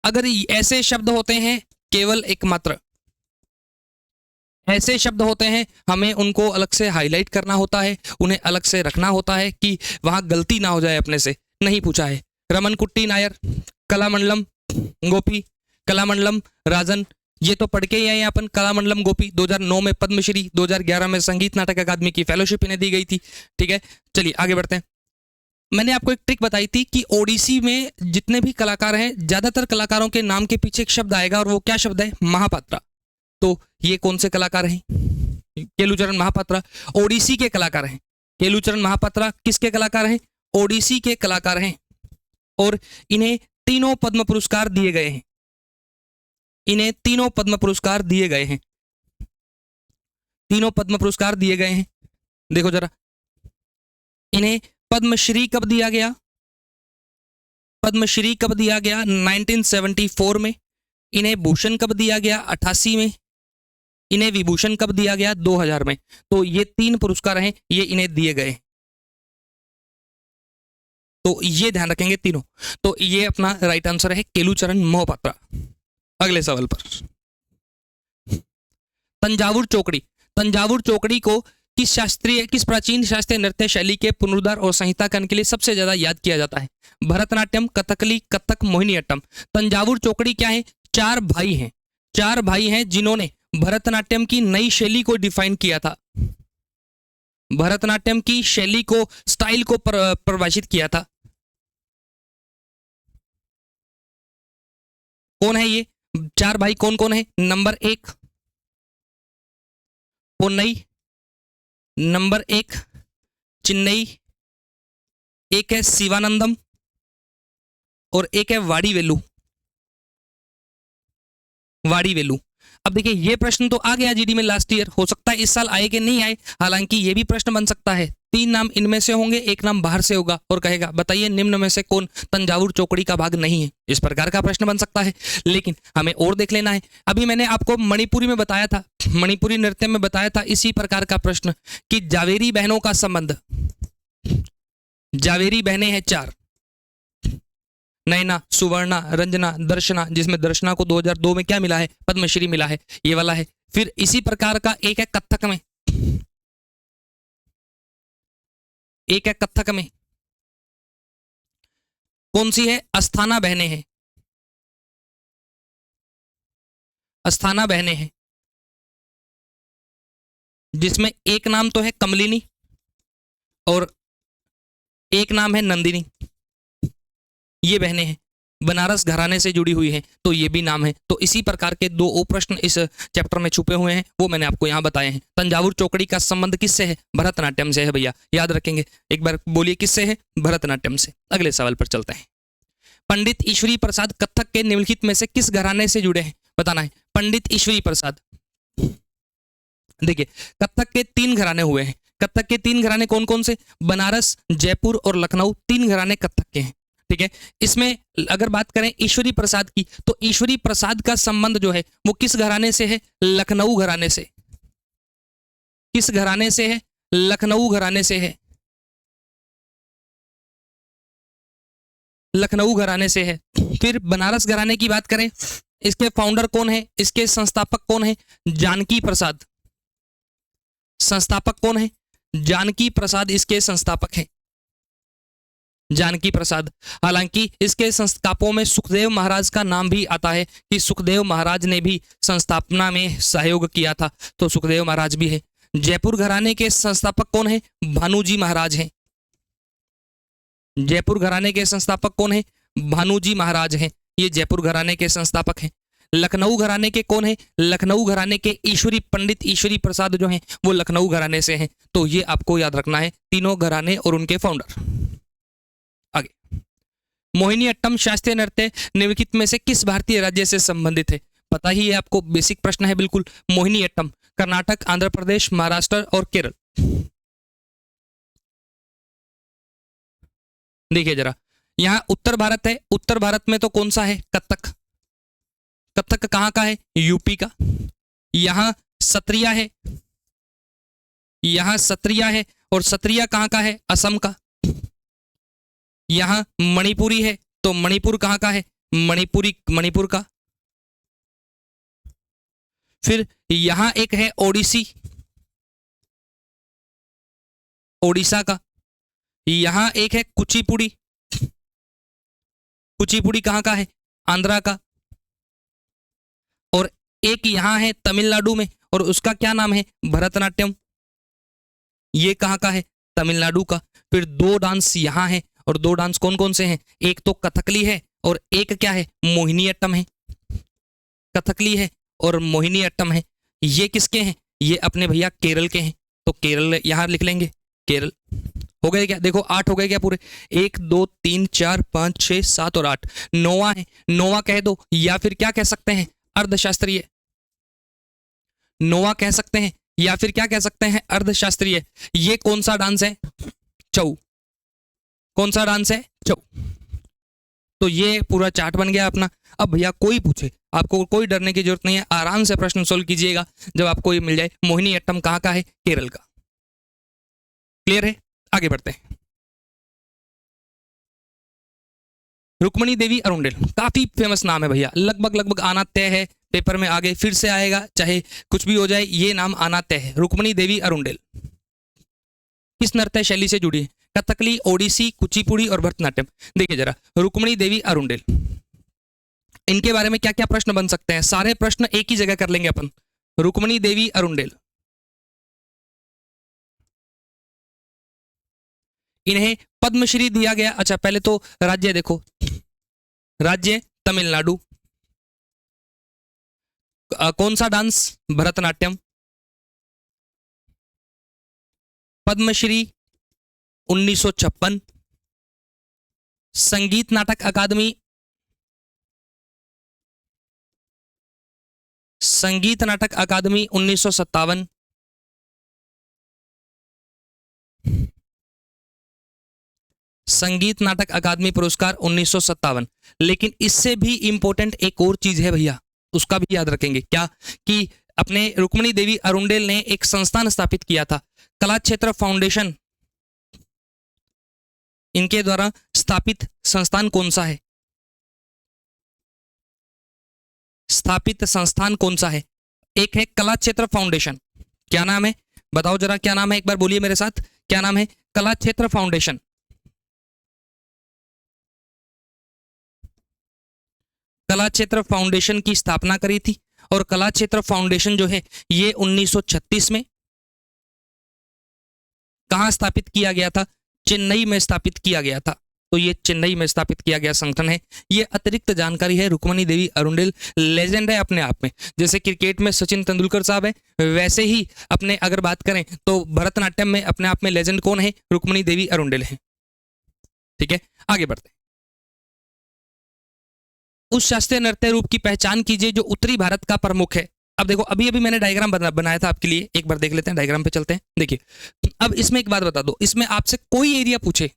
[SPEAKER 1] अगर ऐसे शब्द होते हैं केवल एकमात्र, ऐसे शब्द होते हैं, हमें उनको अलग से हाईलाइट करना होता है, उन्हें अलग से रखना होता है कि वहां गलती ना हो जाए अपने से। नहीं पूछा है। रमन कुट्टी नायर, कलामंडलम गोपी, कलामंडलम राजन, ये तो पढ़ के ही आए अपन। कलामंडलम गोपी 2009 में पद्मश्री, 2011 में संगीत नाटक अकादमी की फेलोशिप इन्हें दी गई थी। ठीक है, चलिए आगे बढ़ते हैं। मैंने आपको एक ट्रिक बताई थी कि ओडिसी में जितने भी कलाकार हैं, ज्यादातर कलाकारों के नाम के पीछे एक शब्द आएगा, और वो क्या शब्द है? महापात्रा। तो ये कौन से कलाकार हैं? केलुचरण महापात्रा ओडिसी के कलाकार हैं। केलुचरण महापात्रा किसके कलाकार हैं? ओडिसी के कलाकार हैं। और इन्हें तीनों पद्म पुरस्कार दिए गए हैं, इन्हें तीनों पद्म पुरस्कार दिए गए हैं, तीनों पद्म पुरस्कार दिए गए हैं। देखो जरा, इन्हें पद्मश्री कब दिया गया? पद्मश्री कब दिया गया? 1974 में। इन्हें भूषण कब दिया गया? 88 में। इन्हें विभूषण कब दिया गया? 2000 में। तो ये 3 पुरस्कार हैं, ये इन्हें दिए गए। तो ये ध्यान रखेंगे तीनों। तो ये अपना राइट आंसर है केलुचरण मोहपात्रा। अगले सवाल पर, तंजावुर चौकड़ी, तंजावुर चौकड़ी को किस प्राचीन शास्त्रीय नृत्य शैली के पुनरुद्धार और संहिताकरण के लिए सबसे ज्यादा याद किया जाता है? भरतनाट्यम, कथकली, कथक, मोहिनीअट्टम। तंजावुर चौकड़ी क्या है? 4 भाई हैं, 4 भाई हैं जिन्होंने भरतनाट्यम की नई शैली को डिफाइन किया था, भरतनाट्यम की शैली को, स्टाइल को परिभाषित किया था। कौन है ये 4 भाई? कौन कौन है? नंबर 1 पोन्नई, नंबर 1 चिन्नई, एक है शिवानंदम और एक है वाड़ी वेलु। अब देखिए ये प्रश्न तो आ गया जीडी में लास्ट ईयर, हो सकता है इस साल आए कि नहीं आए, हालांकि ये भी प्रश्न बन सकता है। 3 नाम इनमें से होंगे, एक नाम बाहर से होगा और कहेगा बताइए निम्न में से कौन तंजावुर चौकड़ी का भाग नहीं है। इस प्रकार का प्रश्न बन सकता है, लेकिन हमें और देख लेना है। अभी मैंने आपको मणिपुरी में बताया था, मणिपुरी नृत्य में बताया था इसी प्रकार का प्रश्न कि जावेरी बहनों का संबंध, जावेरी बहनें हैं 4, नैना, सुवर्णा, रंजना, दर्शना, जिसमें दर्शना को 2002 में क्या मिला है, पद्मश्री मिला है, ये वाला है। फिर इसी प्रकार का एक है कथक में, एक है कथक में कौन सी है, अस्थाना बहनें हैं, अस्थाना बहनें हैं, जिसमें एक नाम तो है कमलिनी और एक नाम है नंदिनी। ये बहनें हैं, बनारस घराने से जुड़ी हुई हैं, तो ये भी नाम है। तो इसी प्रकार के 2 और प्रश्न इस चैप्टर में छुपे हुए हैं, वो मैंने आपको यहाँ बताए हैं। तंजावुर चौकड़ी का संबंध किससे है, भरतनाट्यम से है भैया, याद रखेंगे। एक बार बोलिए किससे है, भरतनाट्यम से। अगले सवाल पर चलते हैं। पंडित ईश्वरी प्रसाद कथक के निम्नलिखित में से किस घराने से जुड़े हैं, बताना है। पंडित ईश्वरी प्रसाद, देखिए कथक के 3 घराने हुए हैं। कथक के 3 घराने कौन कौन से, बनारस, जयपुर और लखनऊ, 3 घराने कथक के हैं। ठीक है, इसमें अगर बात करें ईश्वरी प्रसाद की, तो ईश्वरी प्रसाद का संबंध जो है वो किस घराने से है, लखनऊ घराने से। किस घराने से है, लखनऊ घराने से है, लखनऊ घराने से है। फिर बनारस घराने की बात करें, इसके फाउंडर कौन है, इसके संस्थापक कौन है, जानकी प्रसाद। संस्थापक कौन है, जानकी प्रसाद इसके संस्थापक हैं, जानकी प्रसाद। हालांकि इसके संस्थापकों में सुखदेव महाराज का नाम भी आता है कि सुखदेव महाराज ने भी संस्थापना में सहयोग किया था, तो सुखदेव महाराज भी है। जयपुर घराने के संस्थापक कौन है, भानुजी महाराज हैं। जयपुर घराने के संस्थापक कौन है, भानुजी महाराज हैं, ये जयपुर घराने के संस्थापक हैं। लखनऊ घराने के कौन है, लखनऊ घराने के ईश्वरी, पंडित ईश्वरी प्रसाद जो हैं वो लखनऊ घराने से हैं। तो ये आपको याद रखना है, तीनों घराने और उनके फाउंडर। आगे, मोहिनीअट्टम शास्त्रीय नृत्य निम्नलिखित में से किस भारतीय राज्य से संबंधित है, पता ही है आपको, बेसिक प्रश्न है बिल्कुल। मोहिनीअट्टम कर्नाटक, आंध्र प्रदेश, महाराष्ट्र और केरल। देखिए जरा, यहां उत्तर भारत है, उत्तर भारत में तो कौन सा है, कथक। कथक कहां का है, यूपी का। यहां सत्रिया है, यहां सत्रिया है, और सत्रिया कहां का है, असम का। यहां मणिपुरी है, तो मणिपुर कहां का है, मणिपुरी, मणिपुर का। फिर यहां एक है ओडिसी, ओडिशा का। यहां एक है कुचिपुड़ी, कुचिपुड़ी कहां का है, आंध्रा का। और एक यहां है तमिलनाडु में, और उसका क्या नाम है, भरतनाट्यम। ये कहां का है, तमिलनाडु का। फिर 2 डांस यहां है, और 2 डांस कौन कौन से हैं, एक तो कथकली है और एक क्या है, मोहिनीअट्टम है। कथकली है और मोहिनीअट्टम है। ये किसके हैं, ये अपने भैया केरल के हैं, तो केरल यहां लिख लेंगे, केरल। हो गए क्या, देखो 8 हो गए क्या पूरे, 1 2 3 4 5 6 7 और 8, 9वां है, 9वां कह दो, या फिर क्या कह सकते हैं, अर्धशास्त्रीय। 9वां कह सकते हैं, या फिर क्या कह सकते हैं, अर्धशास्त्रीय। ये कौन सा डांस है, छऊ। कौन सा डांस है, छऊ। तो ये पूरा चार्ट बन गया अपना। अब भैया कोई पूछे, आपको कोई डरने की जरूरत नहीं है, आराम से प्रश्न सोल्व कीजिएगा जब आपको ये मिल जाए। मोहिनीअट्टम कहां का है, केरल का। क्लियर है, आगे बढ़ते हैं। रुक्मणी देवी अरुंडेल, काफी फेमस नाम है भैया, लगभग लगभग आना तय है, पेपर में आगे फिर से आएगा, चाहे कुछ भी हो जाए, ये नाम आना तय है। रुक्मणी देवी अरुंडेल किस नृत्य शैली से जुड़ी है, कथकली, ओडिसी, कुचिपुड़ी और भरतनाट्यम। देखिए जरा, रुक्मणी देवी अरुंडेल, इनके बारे में क्या क्या प्रश्न बन सकते हैं, सारे प्रश्न एक ही जगह कर लेंगे अपन। रुक्मणी देवी अरुंडेल, इन्हें पद्मश्री दिया गया। अच्छा पहले तो राज्य देखो, राज्य तमिलनाडु। कौन सा डांस, भरतनाट्यम। पद्मश्री 1956। संगीत नाटक अकादमी, संगीत नाटक अकादमी 1957, संगीत नाटक अकादमी पुरस्कार 1957। लेकिन इससे भी इंपॉर्टेंट एक और चीज है भैया, उसका भी याद रखेंगे, क्या कि अपने रुक्मिणी देवी अरुंडेल ने एक संस्थान स्थापित किया था, कला क्षेत्र फाउंडेशन। इनके द्वारा स्थापित संस्थान कौन सा है? स्थापित संस्थान कौन सा है? एक है कला क्षेत्र फाउंडेशन, क्या नाम है बताओ जरा, क्या नाम है, एक बार बोलिए मेरे साथ, क्या नाम है? कला क्षेत्र फाउंडेशन। कला क्षेत्र फाउंडेशन की स्थापना करी थी, और कला क्षेत्र फाउंडेशन जो है ये 1936 में कहां स्थापित किया गया था? चेन्नई में स्थापित किया गया था। तो ये चेन्नई में स्थापित किया गया संगठन है। ये अतिरिक्त जानकारी है, रुक्मिणी देवी अरुंडेल लेजेंड है अपने आप में। जैसे क्रिकेट में सचिन तेंदुलकर साहब है, वैसे ही अपने अगर बात करें तो भरतनाट्यम में अपने आप में लेजेंड कौन है? रुक्मिणी देवी अरुंडेल है। ठीक है, आगे बढ़ते हैं। उस शास्त्रीय नृत्य रूप की पहचान कीजिए जो उत्तरी भारत का प्रमुख है। अब देखो, अभी अभी मैंने डायग्राम बनाया था आपके लिए, एक बार देख लेते हैं, डायग्राम पे चलते हैं। देखिए, अब इसमें एक बात बता दो, इसमें आपसे कोई एरिया पूछे,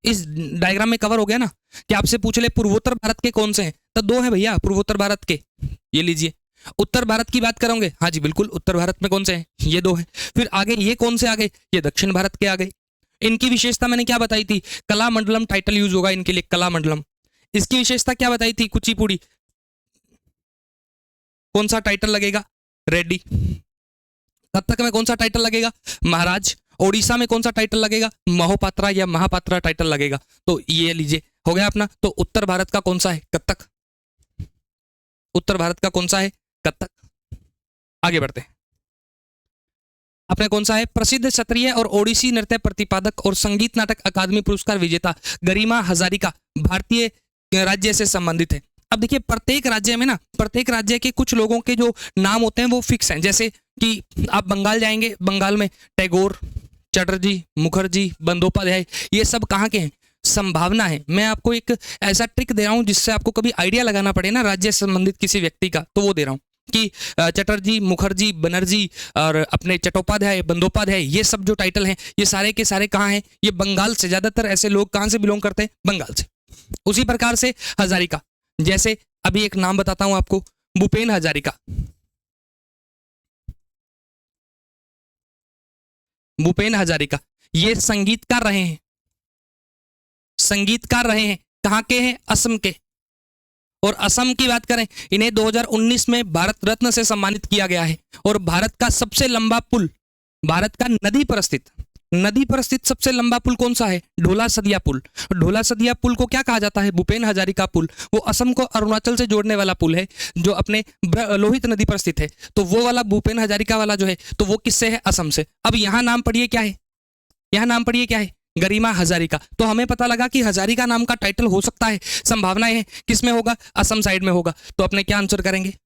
[SPEAKER 1] इस डायग्राम में कवर हो गया ना, कि आपसे पूछ ले पूर्वोत्तर भारत के कौन से हैं, तो दो हैं भैया पूर्वोत्तर भारत के, ये लीजिए। उत्तर भारत की बात करोगे, हाँ जी बिल्कुल, उत्तर भारत में कौन से हैं? ये दो हैं। फिर आगे ये कौन से आ गए? ये दक्षिण भारत के आ गए। इनकी विशेषता मैंने क्या बताई थी? कला मंडलम टाइटल यूज होगा इनके लिए, कला मंडलम। इसकी विशेषता क्या बताई थी? कुचिपुड़ी। कौन सा टाइटल लगेगा? रेड्डी। कथक में कौन सा टाइटल लगेगा? महाराज। ओडिशा में कौन सा टाइटल लगेगा? महोपात्रा या महापात्रा टाइटल लगेगा। तो ये लीजिए, हो गया अपना। तो उत्तर भारत का कौन सा है? कथक। उत्तर भारत का कौन सा है? कथक। आगे बढ़ते हैं। अपने कौन सा है? प्रसिद्ध क्षत्रिय और ओडिसी नृत्य प्रतिपादक और संगीत नाटक अकादमी पुरस्कार विजेता गरिमा हजारिका भारतीय राज्य से संबंधित है। अब देखिए, प्रत्येक राज्य में ना, प्रत्येक राज्य के कुछ लोगों के जो नाम होते हैं वो फिक्स हैं। जैसे कि आप बंगाल जाएंगे, बंगाल में टैगोर, चटर्जी, मुखर्जी, बंदोपाध्याय, ये सब कहाँ के हैं? संभावना है। मैं आपको एक ऐसा ट्रिक दे रहा हूँ जिससे आपको कभी आइडिया लगाना पड़े ना राज्य से संबंधित किसी व्यक्ति का, तो वो दे रहा हूँ कि चटर्जी, मुखर्जी, बनर्जी और अपने चट्टोपाध्याय, बंदोपाध्याय, ये सब जो टाइटल हैं ये सारे के सारे कहाँ हैं? ये बंगाल से। ज्यादातर ऐसे लोग कहाँ से बिलोंग करते हैं? बंगाल से। उसी प्रकार से हजारिका, जैसे अभी एक नाम बताता हूं आपको, भूपेन हजारिका। भूपेन हजारिका ये संगीतकार रहे हैं, संगीतकार रहे हैं। कहां के हैं? असम के। और असम की बात करें, इन्हें 2019 में भारत रत्न से सम्मानित किया गया है। और भारत का सबसे लंबा पुल, भारत का नदी पर स्थित सबसे लंबा पुल कौन सा है? ढोला सदिया पुल। ढोला सदिया पुल को क्या कहा जाता है? भूपेन हजारिका पुल। वो असम को अरुणाचल से जोड़ने वाला पुल है, जो अपने लोहित नदी पर स्थित है। तो वो वाला भूपेन हजारिका वाला जो है, तो वो किससे है? असम से। अब यहाँ नाम पढ़िए क्या है? यहाँ नाम पढ़िए क्या है? गरिमा हजारिका। तो हमें पता लगा कि हजारिका नाम का टाइटल हो सकता है, संभावनाएं है, किसमें होगा? असम साइड में होगा। तो अपने क्या आंसर करेंगे?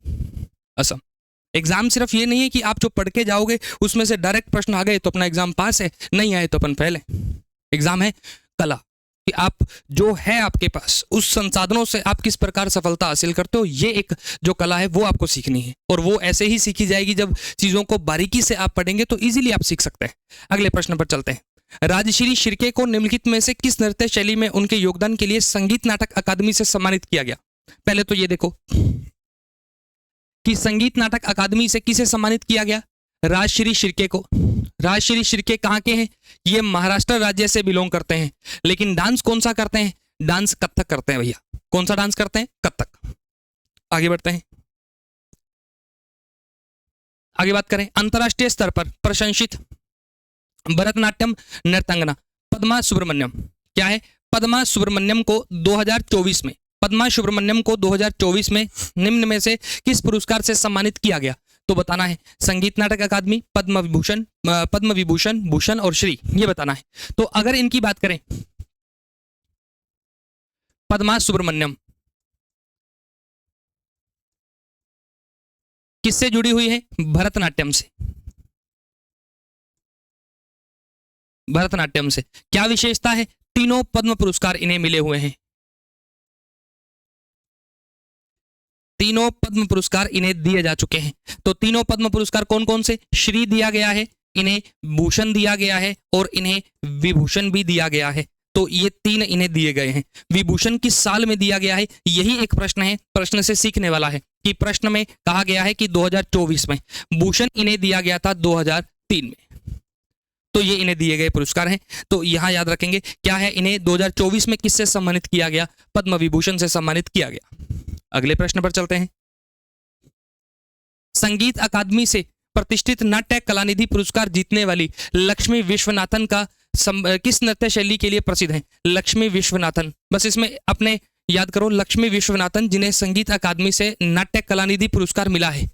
[SPEAKER 1] असम। एग्जाम सिर्फ ये नहीं है कि आप जो पढ़ के जाओगे उसमें से डायरेक्ट प्रश्न आ गए तो अपना एग्जाम पास है, नहीं आए तो अपन फेल है। एग्जाम है कला, कि आप जो है आपके पास उस संसाधनों से आप किस प्रकार सफलता हासिल करते हो, ये एक जो कला है वो आपको सीखनी है। और वो ऐसे ही सीखी जाएगी जब चीजों को बारीकी से आप पढ़ेंगे तो इजीली आप सीख सकते हैं। अगले प्रश्न पर चलते हैं। राजश्री शिर्के को निम्नलिखित में से किस नृत्य शैली में उनके योगदान के लिए संगीत नाटक अकादमी से सम्मानित किया गया? पहले तो ये देखो कि संगीत नाटक अकादमी से किसे सम्मानित किया गया? राजश्री शिर्के को। राजश्री शिर्के कहाँ के हैं? ये महाराष्ट्र राज्य से बिलोंग करते हैं। लेकिन डांस कौन सा करते हैं? डांस कथक करते हैं भैया। कौन सा डांस करते हैं? कथक। आगे बढ़ते हैं। आगे बात करें, अंतरराष्ट्रीय स्तर पर प्रशंसित भरतनाट्यम नर्तंगना पद्मा सुब्रमण्यम क्या है? पद्मा सुब्रमण्यम को 2024 में, पद्मा सुब्रमण्यम को 2024 में निम्न में से किस पुरस्कार से सम्मानित किया गया? तो बताना है। संगीत नाटक अकादमी, पद्म विभूषण, भूषण और श्री, ये बताना है। तो अगर इनकी बात करें, पद्मा सुब्रमण्यम किससे जुड़ी हुई है? भरतनाट्यम से। भरतनाट्यम से क्या विशेषता है? तीनों पद्म पुरस्कार इन्हें मिले हुए हैं। तीनों पद्म पुरस्कार इन्हें दिए जा चुके हैं। तो तीनों पद्म पुरस्कार कौन कौन से? श्री दिया गया है, इन्हें भूषण दिया गया है और इन्हें विभूषण भी दिया गया है। तो ये तीन इन्हें दिए गए हैं। विभूषण किस साल में दिया गया है, यही एक प्रश्न है, प्रश्न से सीखने वाला है कि प्रश्न में कहा गया है कि 2024 में। भूषण इन्हें दिया गया था 2003 में। तो ये इन्हें दिए गए पुरस्कार हैं। तो यहां याद रखेंगे क्या है, इन्हें 2024 में किससे सम्मानित किया गया? पद्म विभूषण से सम्मानित किया गया। अगले प्रश्न पर चलते हैं। संगीत अकादमी से प्रतिष्ठित नाट्य कलानिधि पुरस्कार जीतने वाली लक्ष्मी विश्वनाथन का किस नृत्य शैली के लिए प्रसिद्ध है? लक्ष्मी विश्वनाथन, बस इसमें अपने याद करो, लक्ष्मी विश्वनाथन जिन्हें संगीत अकादमी से नाट्य कलानिधि पुरस्कार मिला है।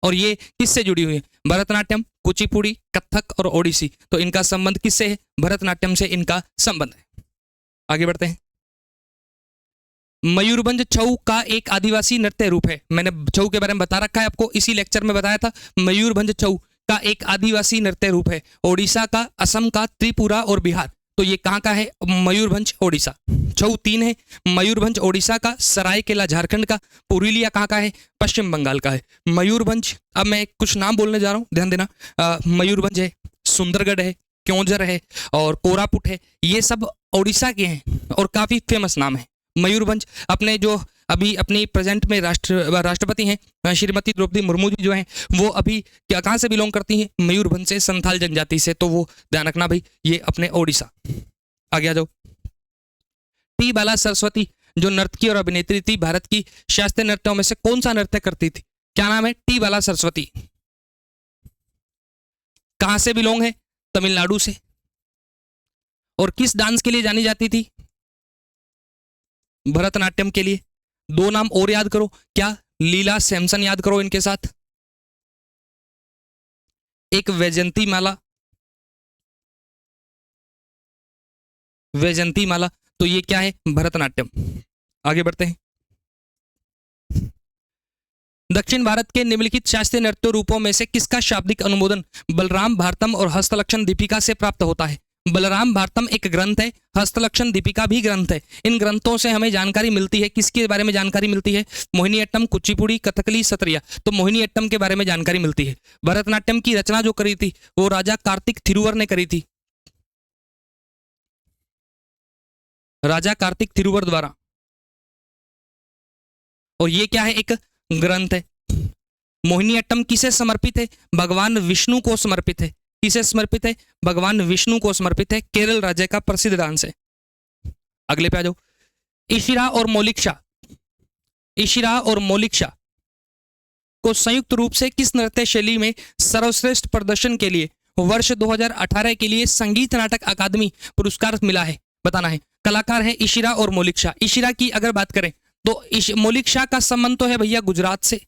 [SPEAKER 1] और ये किससे जुड़ी हुई है? भरतनाट्यम, कुचिपुड़ी, कथक और ओडिसी। तो इनका संबंध किससे है? भरतनाट्यम से इनका संबंध है। आगे बढ़ते हैं। मयूरभंज छऊ का एक आदिवासी नृत्य रूप है। मैंने छऊ के बारे में बता रखा है आपको, इसी लेक्चर में बताया था। मयूरभंज छऊ का एक आदिवासी नृत्य रूप है। ओडिशा का, असम का, त्रिपुरा और बिहार। तो ये कहाँ का है? मयूरभंज ओडिशा। छऊ 3 है। मयूरभंज ओडिशा का, सरायकेला झारखंड का, पुरुलिया कहाँ का है? पश्चिम बंगाल का है। मयूरभंज, अब मैं कुछ नाम बोलने जा रहा हूँ, ध्यान देना। मयूरभंज है, सुंदरगढ़ है, क्योंझर है और कोरापुट है। ये सब ओडिशा के हैं और काफी फेमस नाम है। मयूरभंज अपने जो अभी अपनी प्रेजेंट में राष्ट्रपति हैं श्रीमती द्रौपदी मुर्मू जी जो हैं, वो अभी क्या कहाँ से बिलोंग करती हैं? मयूरभंज से, संथाल जनजाति से। तो वो ध्यान रखना भाई, ये अपने ओडिशा। आगे आ जाओ। टी बाला सरस्वती जो नर्तकी और अभिनेत्री थी, भारत की शास्त्रीय नृत्यों में से कौन सा नृत्य करती थी? क्या नाम है? टी बाला सरस्वती। कहां से बिलोंग है? तमिलनाडु से। और किस डांस के लिए जानी जाती थी? भरतनाट्यम के लिए। 2 नाम और याद करो। क्या? लीला सैमसन याद करो इनके साथ। एक वैजंती माला, वैजंती माला। तो ये क्या है? भरतनाट्यम। आगे बढ़ते हैं। दक्षिण भारत के निम्नलिखित शास्त्रीय नृत्य रूपों में से किसका शाब्दिक अनुमोदन बलराम भारतम और हस्तलक्षण दीपिका से प्राप्त होता है? बलराम भारतम एक ग्रंथ है, हस्तलक्षण दीपिका भी ग्रंथ है। इन ग्रंथों से हमें जानकारी मिलती है, किसके बारे में जानकारी मिलती है? मोहिनीअट्टम, कुचिपुड़ी, कथकली, सत्रिया। तो मोहिनीअट्टम के बारे में जानकारी मिलती है। भरतनाट्यम की रचना जो करी थी वो राजा कार्तिक थिरुवर ने करी थी, राजा कार्तिक थिरुवर द्वारा। और ये क्या है? एक ग्रंथ है। मोहिनीअट्टम किसे समर्पित है? भगवान विष्णु को समर्पित है। किसे समर्पित है? भगवान विष्णु को समर्पित है। केरल राज्य का प्रसिद्ध डांस है। अगले पे आ जाओ। इशिरा और मौलिक इशिरा और मौलिक को संयुक्त रूप से किस नृत्य शैली में सर्वश्रेष्ठ प्रदर्शन के लिए वर्ष 2018 के लिए संगीत नाटक अकादमी पुरस्कार मिला है? बताना है। कलाकार है इशिरा और मौलिक। इशिरा की अगर बात करें तो मौलिक का संबंध तो है भैया गुजरात से,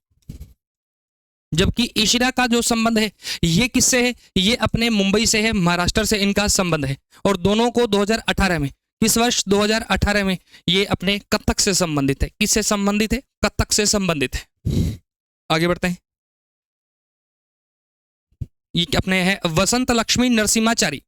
[SPEAKER 1] जबकि इशिरा का जो संबंध है ये किससे है? ये अपने मुंबई से है, महाराष्ट्र से इनका संबंध है। और दोनों को 2018 में, किस वर्ष? 2018 में ये अपने कथक से संबंधित है। किससे संबंधित है? कथक से संबंधित है। आगे बढ़ते हैं। ये अपने है वसंत लक्ष्मी नरसिम्हाचारी।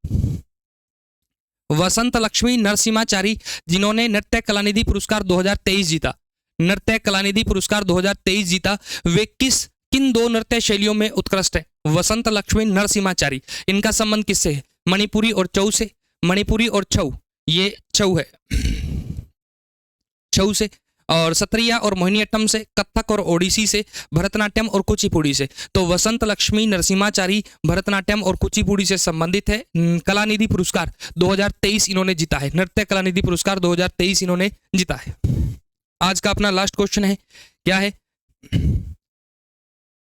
[SPEAKER 1] वसंत लक्ष्मी नरसिम्हाचारी जिन्होंने नृत्य कलानिधि पुरस्कार 2023 जीता, नृत्य कलानिधि पुरस्कार 2023 जीता, वे किन 2 नृत्य शैलियों में उत्कृष्ट है? वसंत लक्ष्मी नरसिम्हाचारी। इनका संबंध किससे है? मणिपुरी और छऊ से। मणिपुरी और छऊ, ये छऊ है, छऊ से। और सत्रिया और मोहिनीअट्टम से, कथक और ओडिसी से, भरतनाट्यम और कुचिपुड़ी से। तो वसंत लक्ष्मी नरसिम्हाचारी भरतनाट्यम और कुचिपुड़ी से संबंधित है। कलानिधि पुरस्कार 2023 इन्होंने जीता है। नृत्य कलानिधि पुरस्कार 2023 इन्होंने जीता है। आज का अपना लास्ट क्वेश्चन है, क्या है?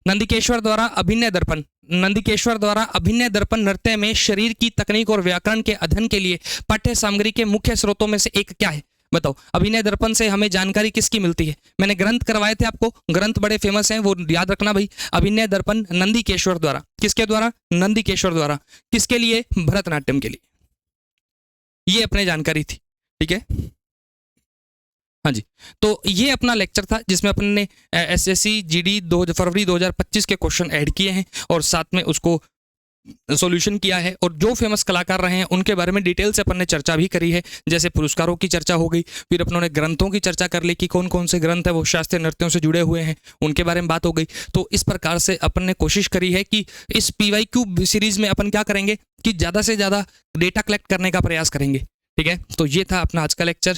[SPEAKER 1] नंदिकेश्वर द्वारा अभिनय दर्पण। नंदिकेश्वर द्वारा अभिनय दर्पण नृत्य में शरीर की तकनीक और व्याकरण के अध्ययन के लिए पाठ्य सामग्री के मुख्य स्रोतों में से एक क्या है? बताओ। अभिनय दर्पण से हमें जानकारी किसकी मिलती है? मैंने ग्रंथ करवाए थे आपको, ग्रंथ बड़े फेमस हैं, वो याद रखना भाई। अभिनय दर्पण नंदिकेश्वर द्वारा। किसके द्वारा? नंदिकेश्वर द्वारा। किसके लिए? भरतनाट्यम के लिए। ये अपने जानकारी थी, ठीक है। हाँ जी, तो ये अपना लेक्चर था जिसमें अपन ने एसएससी जीडी 2 फरवरी 2025 के क्वेश्चन ऐड किए हैं और साथ में उसको सॉल्यूशन किया है, और जो फेमस कलाकार रहे हैं उनके बारे में डिटेल से अपन ने चर्चा भी करी है। जैसे पुरस्कारों की चर्चा हो गई, फिर अपनों ने ग्रंथों की चर्चा कर ली कि कौन कौन से ग्रंथ है वो शास्त्रीय नृत्यों से जुड़े हुए हैं, उनके बारे में बात हो गई। तो इस प्रकार से अपन ने कोशिश करी है कि इस PYQ सीरीज में अपन क्या करेंगे कि ज़्यादा से ज़्यादा डेटा कलेक्ट करने का प्रयास करेंगे। ठीक है, तो ये था अपना आज का लेक्चर।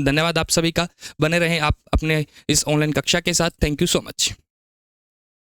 [SPEAKER 1] धन्यवाद आप सभी का। बने रहें आप अपने इस ऑनलाइन कक्षा के साथ। Thank you so much.